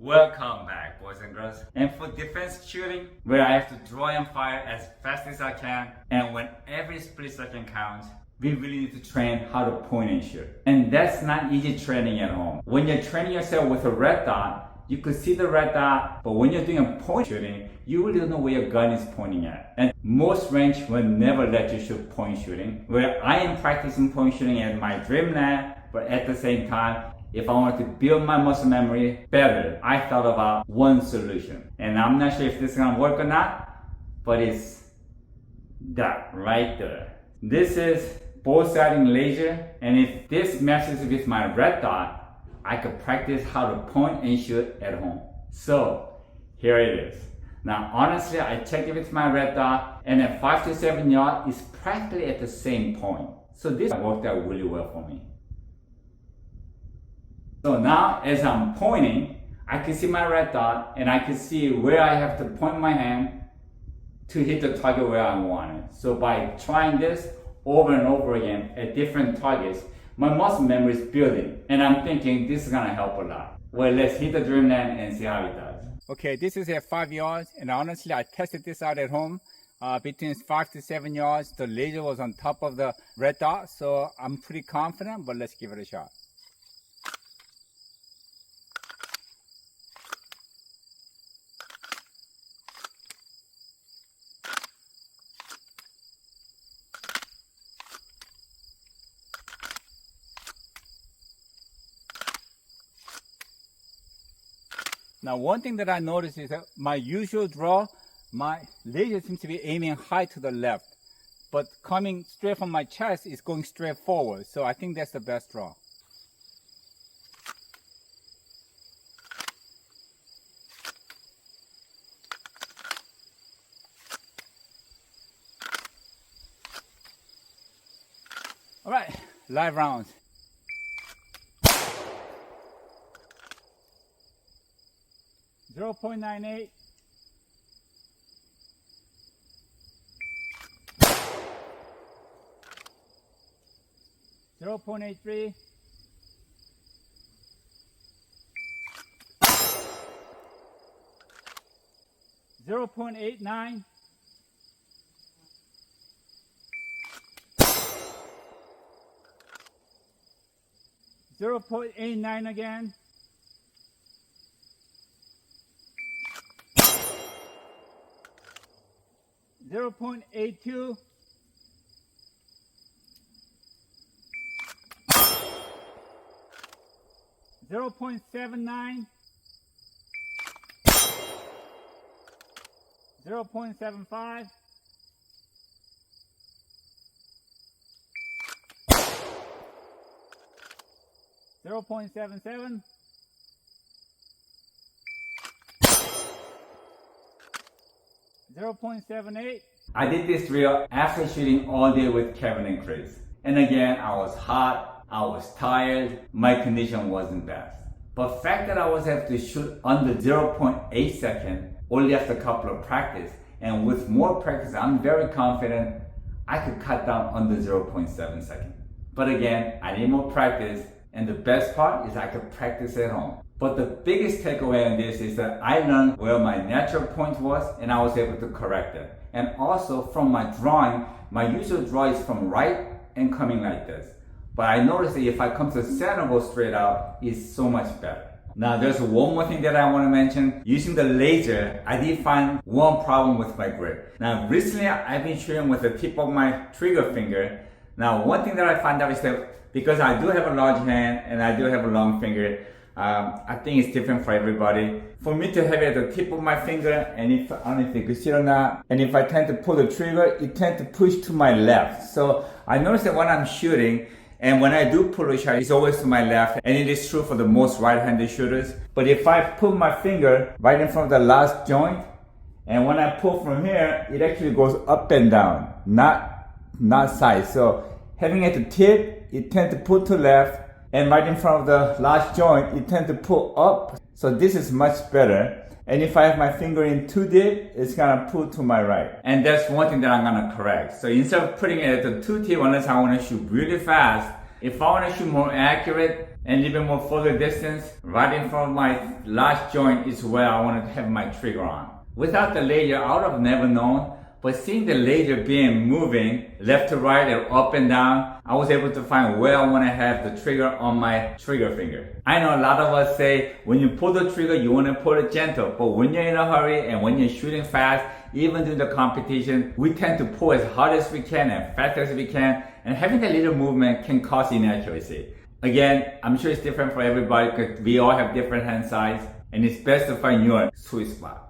Welcome back, boys and girls. And for defense shooting, where I have to draw and fire as fast as I can, and when every split second counts, we really need to train how to point and shoot. And that's not easy training at home. When you're training yourself with a red dot, you could see the red dot, but when you're doing a point shooting, you really don't know where your gun is pointing at. And most range will never let you shoot point shooting. Where I am practicing point shooting at my dreamland, but at the same time, if I wanted to build my muscle memory better, I thought about one solution. And I'm not sure if this is gonna work or not, but it's that right there. This is both-sided laser, and if this matches with my red dot, I could practice how to point and shoot at home. So here it is. Now honestly, I checked it with my red dot, and at 5 to 7 yards, it's practically at the same point. So this worked out really well for me. So now as I'm pointing, I can see my red dot and I can see where I have to point my hand to hit the target where I want it. So by trying this over and over again at different targets, my muscle memory is building, and I'm thinking this is gonna help a lot. Well, let's hit the dreamland and see how it does. Okay, this is at 5 yards, and honestly I tested this out at home. Between 5 to 7 yards, the laser was on top of the red dot, so I'm pretty confident, but let's give it a shot. Now one thing that I noticed is that my usual draw, my laser seems to be aiming high to the left, but coming straight from my chest is going straight forward. So I think that's the best draw. All right, live rounds. .98, 0.83, 0.89, 0.89 again, 0.82, 0.79, 0.75, 0.77, 0.78. I did this drill after shooting all day with Kevin and Chris. And again, I was hot, I was tired, my condition wasn't best. But the fact that I was able to shoot under 0.8 second only after a couple of practice, and with more practice, I'm very confident I could cut down under 0.7 second. But again, I need more practice, and the best part is I could practice at home. But the biggest takeaway on this is that I learned where my natural point was, and I was able to correct it. And also from my drawing, my usual draw is from right and coming like this. But I noticed that if I come to the center and go straight out, it's so much better. Now there's one more thing that I want to mention. Using the laser, I did find one problem with my grip. Now recently I've been shooting with the tip of my trigger finger. Now one thing that I found out is that because I do have a large hand and I do have a long finger, I think it's different for everybody. For me to have it at the tip of my finger, and I don't know if you can see it or not, and if I tend to pull the trigger, it tends to push to my left. So I notice that when I'm shooting, and when I do pull a shot, it's always to my left, and it is true for the most right-handed shooters. But if I put my finger right in front of the last joint, and when I pull from here, it actually goes up and down, not side. So having it at the tip, it tends to pull to left, and right in front of the last joint, it tends to pull up. So this is much better. And if I have my finger in too deep, it's gonna pull to my right. And that's one thing that I'm gonna correct. So instead of putting it at the too deep, unless I wanna shoot really fast, if I wanna shoot more accurate, And even more further distance, right in front of my last joint is where I want to have my trigger on. Without the laser, I would have never known, but seeing the laser beam moving left to right and up and down, I was able to find where I want to have the trigger on my trigger finger. I know a lot of us say when you pull the trigger, you want to pull it gentle, but when you're in a hurry and when you're shooting fast, even during the competition, we tend to pull as hard as we can and fast as we can, and having that little movement can cause inaccuracy. Again, I'm sure it's different for everybody because we all have different hand size, and it's best to find your sweet spot.